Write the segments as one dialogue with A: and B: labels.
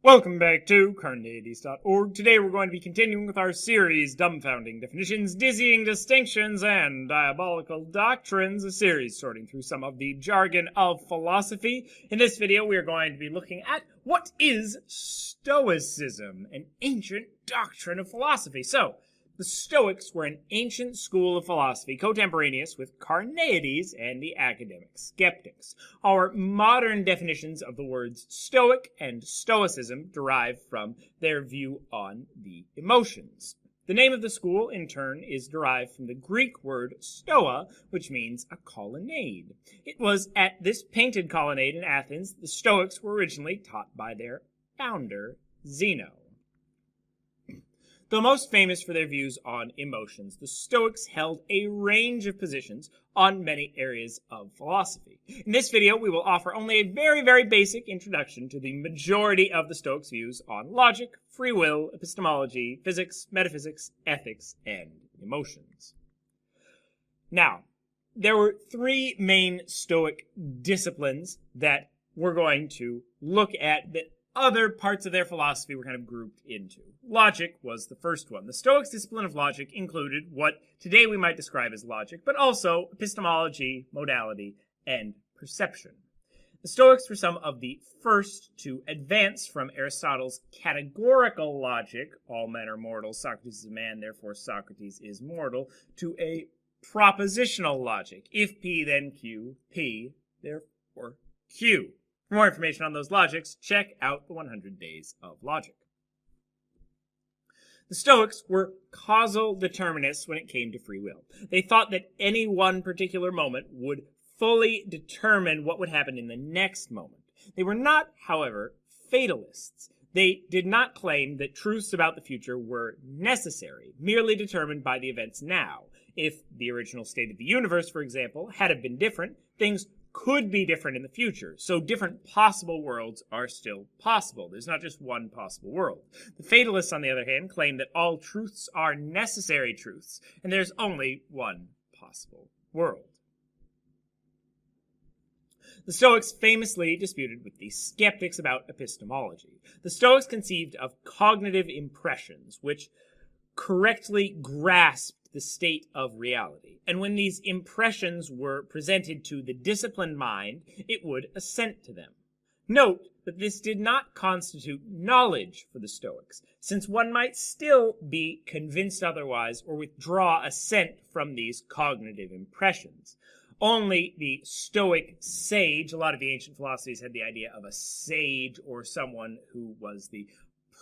A: Welcome back to Carneades.org. Today we're going to be continuing with our series, Dumbfounding Definitions, Dizzying Distinctions, and Diabolical Doctrines, a series sorting through some of the jargon of philosophy. In this video we are going to be looking at what is Stoicism, an ancient doctrine of philosophy. So, the Stoics were an ancient school of philosophy contemporaneous with Carneades and the academic skeptics. Our modern definitions of the words Stoic and Stoicism derive from their view on the emotions. The name of the school, in turn, is derived from the Greek word stoa, which means a colonnade. It was at this painted colonnade in Athens the Stoics were originally taught by their founder, Zeno. Though most famous for their views on emotions, the Stoics held a range of positions on many areas of philosophy. In this video, we will offer only a very basic introduction to the majority of the Stoics' views on logic, free will, epistemology, physics, metaphysics, ethics, and emotions. Now, there were three main Stoic disciplines that we're going to look at that other parts of their philosophy were kind of grouped into. Logic was the first one. The Stoics' discipline of logic included what today we might describe as logic, but also epistemology, modality, and perception. The Stoics were some of the first to advance from Aristotle's categorical logic, all men are mortal, Socrates is a man, therefore Socrates is mortal, to a propositional logic. If P, then Q, P, therefore Q. For more information on those logics, check out the 100 Days of Logic. The Stoics were causal determinists when it came to free will. They thought that any one particular moment would fully determine what would happen in the next moment. They were not, however, fatalists. They did not claim that truths about the future were necessary, merely determined by the events now. If the original state of the universe, for example, had been different, things could be different in the future, so different possible worlds are still possible. There's not just one possible world. The fatalists, on the other hand, claim that all truths are necessary truths, and there's only one possible world. The Stoics famously disputed with the skeptics about epistemology. The Stoics conceived of cognitive impressions, which correctly grasped the state of reality. And when these impressions were presented to the disciplined mind, it would assent to them. Note that this did not constitute knowledge for the Stoics, since one might still be convinced otherwise or withdraw assent from these cognitive impressions. Only the Stoic sage, a lot of the ancient philosophies had the idea of a sage or someone who was the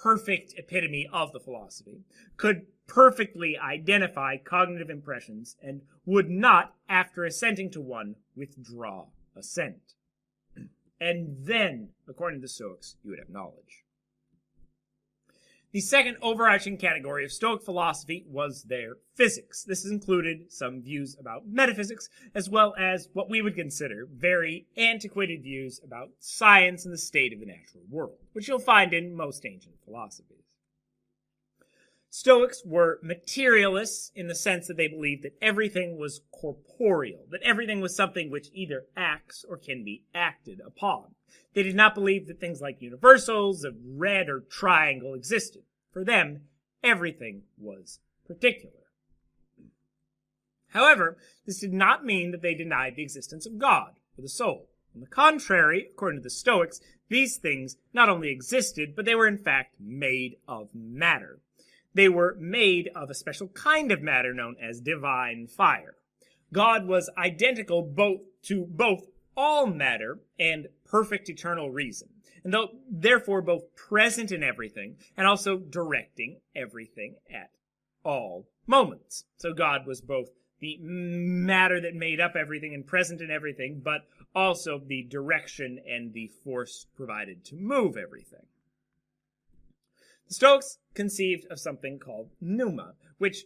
A: perfect epitome of the philosophy, could perfectly identify cognitive impressions and would not, after assenting to one, withdraw assent. And then, according to the Stoics, you would have knowledge. The second overarching category of Stoic philosophy was their physics. This included some views about metaphysics, as well as what we would consider very antiquated views about science and the state of the natural world, which you'll find in most ancient philosophies. Stoics were materialists in the sense that they believed that everything was corporeal, that everything was something which either acts or can be acted upon. They did not believe that things like universals, a red or triangle existed. For them, everything was particular. However, this did not mean that they denied the existence of God or the soul. On the contrary, according to the Stoics, these things not only existed, but they were in fact made of matter. They were made of a special kind of matter known as divine fire. God was identical to both all matter and perfect eternal reason, and therefore both present in everything and also directing everything at all moments. So God was both the matter that made up everything and present in everything, but also the direction and the force provided to move everything. The Stoics conceived of something called Pneuma, which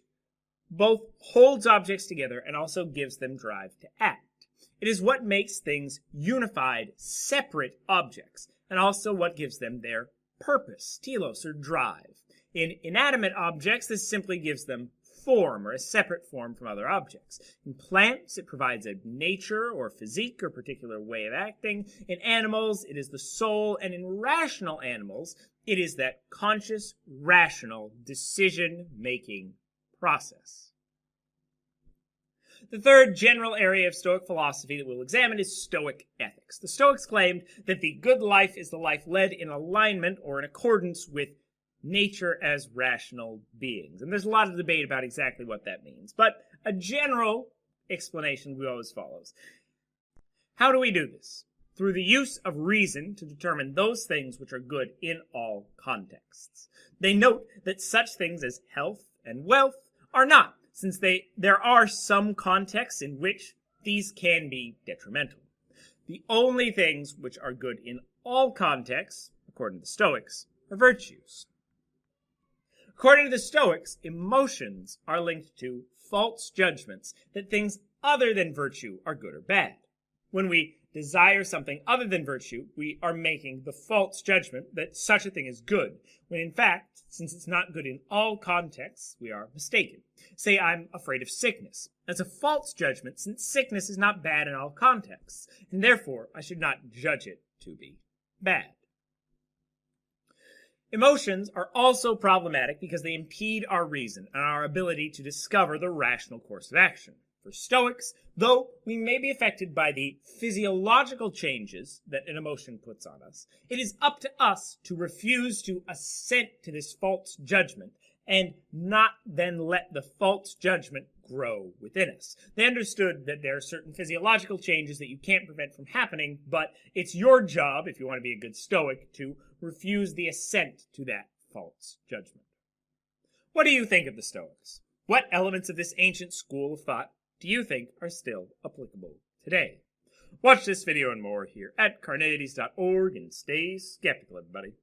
A: both holds objects together and also gives them drive to act. It is what makes things unified, separate objects, and also what gives them their purpose, telos, or drive. In inanimate objects, this simply gives them form or a separate form from other objects. In plants, it provides a nature or physique or particular way of acting. In animals, it is the soul. And in rational animals, it is that conscious, rational, decision-making process. The third general area of Stoic philosophy that we'll examine is Stoic ethics. The Stoics claimed that the good life is the life led in alignment or in accordance with nature as rational beings. And there's a lot of debate about exactly what that means. But a general explanation we always follows. How do we do this? Through the use of reason to determine those things which are good in all contexts. They note that such things as health and wealth are not, since there are some contexts in which these can be detrimental. The only things which are good in all contexts, according to the Stoics, are virtues. According to the Stoics, emotions are linked to false judgments that things other than virtue are good or bad. When we desire something other than virtue, we are making the false judgment that such a thing is good, when in fact, since it's not good in all contexts, we are mistaken. Say I'm afraid of sickness. That's a false judgment, since sickness is not bad in all contexts, and therefore I should not judge it to be bad. Emotions are also problematic because they impede our reason and our ability to discover the rational course of action. For Stoics, though we may be affected by the physiological changes that an emotion puts on us, it is up to us to refuse to assent to this false judgment and not then let the false judgment grow within us. They understood that there are certain physiological changes that you can't prevent from happening, but it's your job, if you want to be a good Stoic, to refuse the assent to that false judgment. What do you think of the Stoics? What elements of this ancient school of thought do you think are still applicable today? Watch this video and more here at Carneades.org and stay skeptical, everybody.